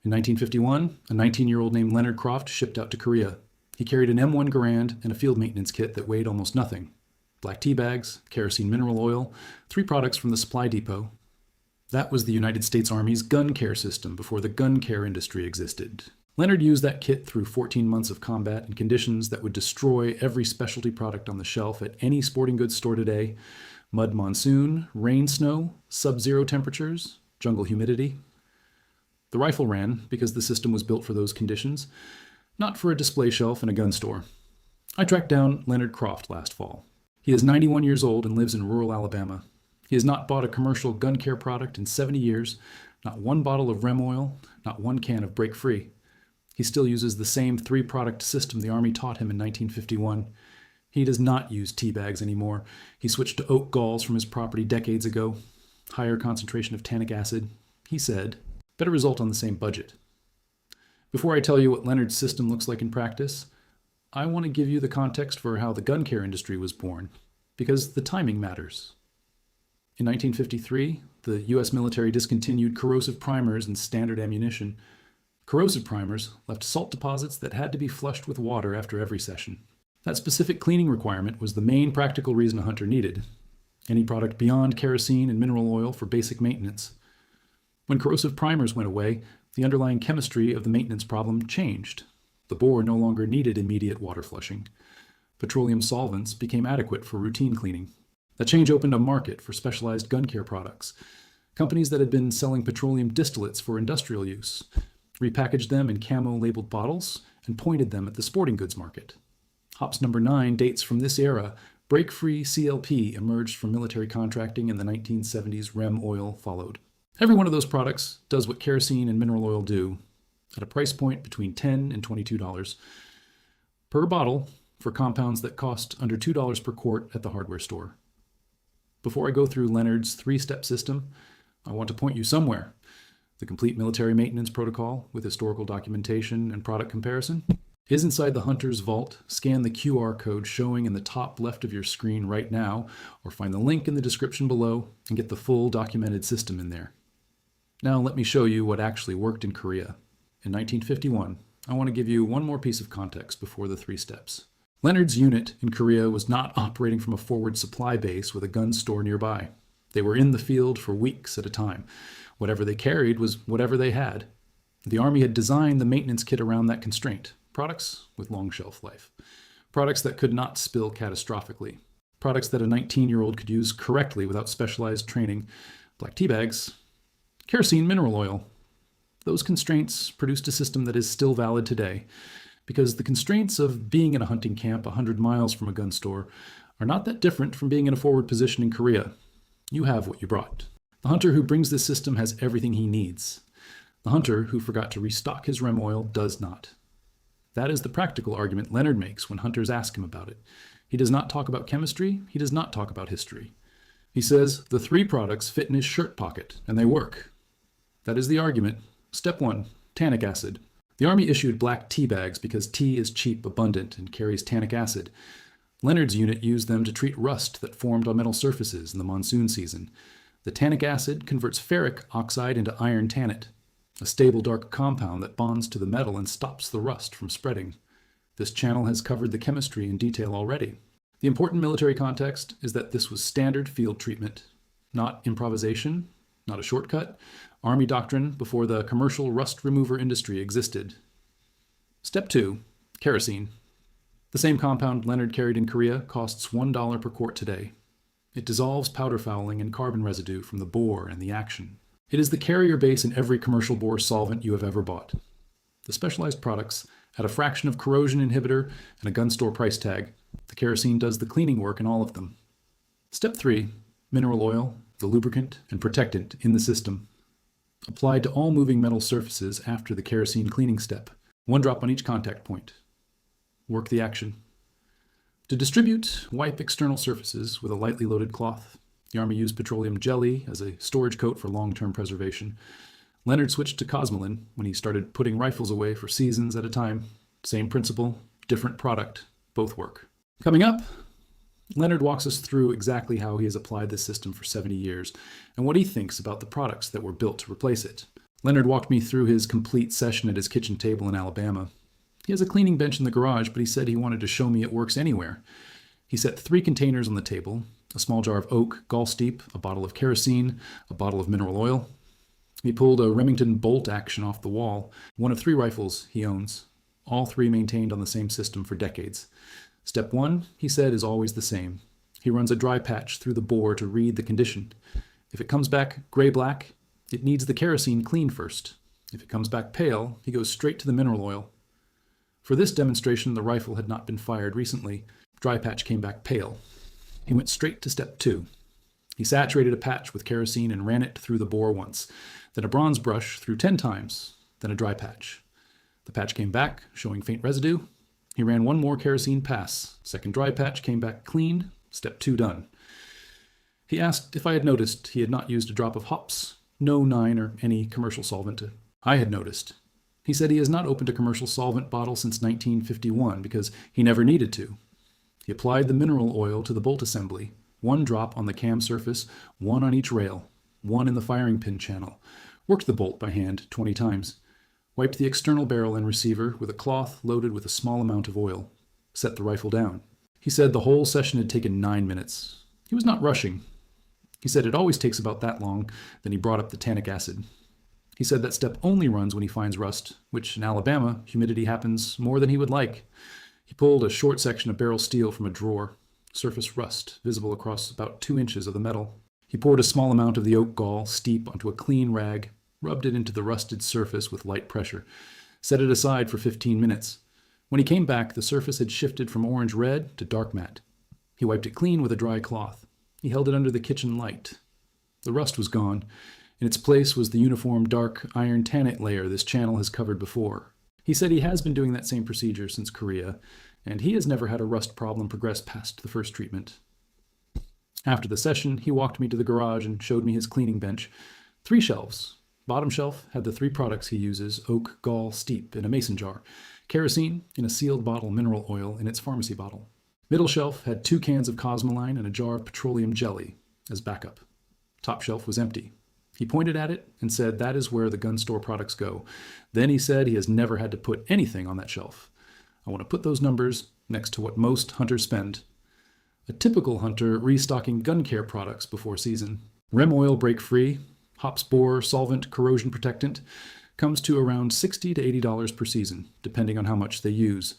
In 1951, a 19-year-old named Leonard Croft shipped out to Korea. He carried an M1 Garand and a field maintenance kit that weighed almost nothing. Black tea bags, kerosene mineral oil, 3 products from the supply depot. That was the United States Army's gun care system before the gun care industry existed. Leonard used that kit through 14 months of combat in conditions that would destroy every specialty product on the shelf at any sporting goods store today. Mud monsoon, rain snow, sub-zero temperatures, jungle humidity. The rifle ran because the system was built for those conditions, not for a display shelf in a gun store. I tracked down Leonard Croft last fall. He is 91 years old and lives in rural Alabama. He has not bought a commercial gun care product in 70 years, not one bottle of Rem Oil, not one can of Break Free. He still uses the same 3-product system the Army taught him in 1951. He does not use tea bags anymore. He switched to oak galls from his property decades ago. Higher concentration of tannic acid. He said, better result on the same budget. Before I tell you what Leonard's system looks like in practice, I want to give you the context for how the gun care industry was born, because the timing matters. In 1953, the U.S. military discontinued corrosive primers and standard ammunition. Corrosive primers left salt deposits that had to be flushed with water after every session. That specific cleaning requirement was the main practical reason a hunter needed any product beyond kerosene and mineral oil for basic maintenance. When corrosive primers went away, the underlying chemistry of the maintenance problem changed. The bore no longer needed immediate water flushing. Petroleum solvents became adequate for routine cleaning. That change opened a market for specialized gun care products. Companies that had been selling petroleum distillates for industrial use repackaged them in camo-labeled bottles and pointed them at the sporting goods market. Hops number 9 dates from this era. Break-free CLP emerged from military contracting in the 1970s. Rem Oil followed. Every one of those products does what kerosene and mineral oil do, at a price point between $10 and $22 per bottle for compounds that cost under $2 per quart at the hardware store. Before I go through Leonard's 3-step system, I want to point you somewhere. The complete military maintenance protocol with historical documentation and product comparison is inside the hunter's vault. Scan the QR code showing in the top left of your screen right now, or find the link in the description below and get the full documented system in there. Now let me show you what actually worked in Korea. In 1951, I want to give you one more piece of context before the 3 steps. Leonard's unit in Korea was not operating from a forward supply base with a gun store nearby. They were in the field for weeks at a time. Whatever they carried was whatever they had. The Army had designed the maintenance kit around that constraint. Products with long shelf life. Products that could not spill catastrophically. Products that a 19-year-old could use correctly without specialized training. Black tea bags. Kerosene mineral oil. Those constraints produced a system that is still valid today, because the constraints of being in a hunting camp 100 miles from a gun store are not that different from being in a forward position in Korea. You have what you brought. The hunter who brings this system has everything he needs. The hunter who forgot to restock his Rem oil does not. That is the practical argument Leonard makes when hunters ask him about it. He does not talk about chemistry. He does not talk about history. He says the 3 products fit in his shirt pocket, and they work. That is the argument. Step 1, tannic acid. The Army issued black tea bags because tea is cheap, abundant, and carries tannic acid. Leonard's unit used them to treat rust that formed on metal surfaces in the monsoon season. The tannic acid converts ferric oxide into iron tannate, a stable dark compound that bonds to the metal and stops the rust from spreading. This channel has covered the chemistry in detail already. The important military context is that this was standard field treatment, not improvisation, not a shortcut. Army doctrine before the commercial rust remover industry existed. Step 2, kerosene. The same compound Leonard carried in Korea costs $1 per quart today. It dissolves powder fouling and carbon residue from the bore and the action. It is the carrier base in every commercial bore solvent you have ever bought. The specialized products add a fraction of corrosion inhibitor and a gun store price tag. The kerosene does the cleaning work in all of them. Step 3, mineral oil, the lubricant and protectant in the system. Applied to all moving metal surfaces after the kerosene cleaning step. 1 drop on each contact point. Work the action. To distribute, wipe external surfaces with a lightly loaded cloth. The Army used petroleum jelly as a storage coat for long-term preservation. Leonard switched to cosmoline when he started putting rifles away for seasons at a time. Same principle, different product, both work. Coming up, Leonard walks us through exactly how he has applied this system for 70 years and what he thinks about the products that were built to replace it. Leonard walked me through his complete session at his kitchen table in Alabama. He has a cleaning bench in the garage, but he said he wanted to show me it works anywhere. He set 3 containers on the table, a small jar of oak, gall steep, a bottle of kerosene, a bottle of mineral oil. He pulled a Remington bolt action off the wall, one of 3 rifles he owns, all 3 maintained on the same system for decades. Step 1, he said, is always the same. He runs a dry patch through the bore to read the condition. If it comes back gray-black, it needs the kerosene cleaned first. If it comes back pale, he goes straight to the mineral oil. For this demonstration, the rifle had not been fired recently. Dry patch came back pale. He went straight to step 2. He saturated a patch with kerosene and ran it through the bore once, then a bronze brush through 10 times, then a dry patch. The patch came back, showing faint residue. He ran 1 more kerosene pass. Second dry patch came back clean. Step 2 done. He asked if I had noticed he had not used a drop of hops, no 9 or any commercial solvent. I had noticed. He said he has not opened a commercial solvent bottle since 1951 because he never needed to. He applied the mineral oil to the bolt assembly, 1 drop on the cam surface, 1 on each rail, 1 in the firing pin channel, worked the bolt by hand 20 times, wiped the external barrel and receiver with a cloth loaded with a small amount of oil, set the rifle down. He said the whole session had taken 9 minutes. He was not rushing. He said it always takes about that long, then he brought up the tannic acid. He said that step only runs when he finds rust, which in Alabama, humidity happens more than he would like. He pulled a short section of barrel steel from a drawer, surface rust visible across about 2 inches of the metal. He poured a small amount of the oak gall steep onto a clean rag, rubbed it into the rusted surface with light pressure, set it aside for 15 minutes. When he came back, the surface had shifted from orange-red to dark matte. He wiped it clean with a dry cloth. He held it under the kitchen light. The rust was gone. In its place was the uniform dark iron tannic layer this channel has covered before. He said he has been doing that same procedure since Korea, and he has never had a rust problem progress past the first treatment. After the session, he walked me to the garage and showed me his cleaning bench. 3 shelves. Bottom shelf had the 3 products he uses, oak, gall, steep in a mason jar, kerosene in a sealed bottle, mineral oil in its pharmacy bottle. Middle shelf had 2 cans of Cosmoline and a jar of petroleum jelly as backup. Top shelf was empty. He pointed at it and said that is where the gun store products go. Then he said he has never had to put anything on that shelf. I want to put those numbers next to what most hunters spend. A typical hunter restocking gun care products before season. Rem Oil break-free, hop spore, solvent, corrosion protectant, comes to around $60 to $80 per season, depending on how much they use.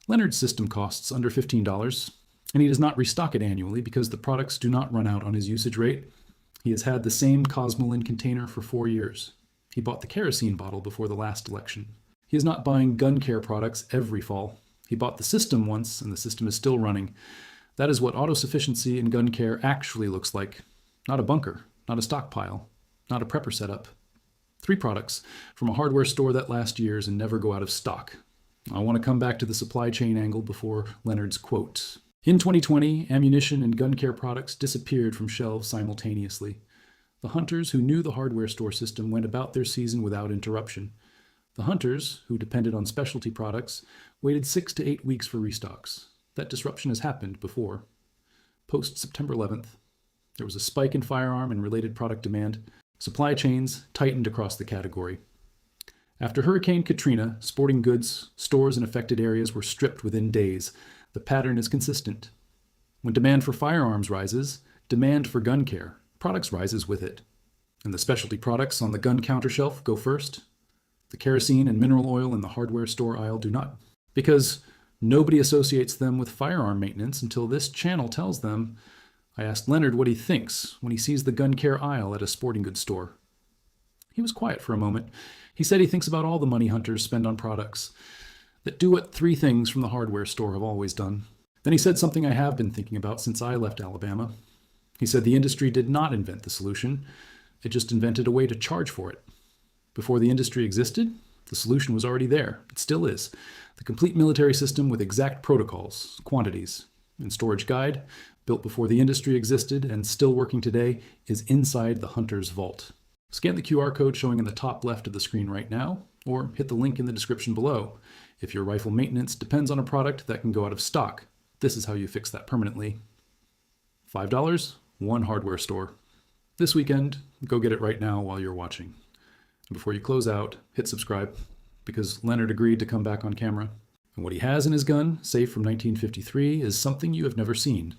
Leonard's system costs under $15, and he does not restock it annually because the products do not run out on his usage rate. He has had the same Cosmoline container for 4 years. He bought the kerosene bottle before the last election. He is not buying gun care products every fall. He bought the system once, and the system is still running. That is what autosufficiency in gun care actually looks like. Not a bunker, not a stockpile, not a prepper setup. 3 products from a hardware store that lasts years and never go out of stock. I want to come back to the supply chain angle before Leonard's quote. In 2020, ammunition and gun care products disappeared from shelves simultaneously. The hunters who knew the hardware store system went about their season without interruption. The hunters, who depended on specialty products, waited 6 to 8 weeks for restocks. That disruption has happened before. Post September 11th, there was a spike in firearm and related product demand. Supply chains tightened across the category. After Hurricane Katrina, sporting goods, stores in affected areas were stripped within days. The pattern is consistent. When demand for firearms rises, demand for gun care products rises with it. And the specialty products on the gun counter shelf go first. The kerosene and mineral oil in the hardware store aisle do not, because nobody associates them with firearm maintenance until this channel tells them. I asked Leonard what he thinks when he sees the gun care aisle at a sporting goods store. He was quiet for a moment. He said he thinks about all the money hunters spend on products that do what 3 things from the hardware store have always done. Then he said something I have been thinking about since I left Alabama. He said the industry did not invent the solution. It just invented a way to charge for it. Before the industry existed, the solution was already there. It still is. The complete military system with exact protocols, quantities, and storage guide, built before the industry existed and still working today, is inside the hunter's vault. Scan the QR code showing in the top left of the screen right now, or hit the link in the description below. If your rifle maintenance depends on a product that can go out of stock, this is how you fix that permanently. $5, 1 hardware store. This weekend, go get it right now while you're watching. And before you close out, hit subscribe, because Leonard agreed to come back on camera. And what he has in his gun, safe from 1953, is something you have never seen.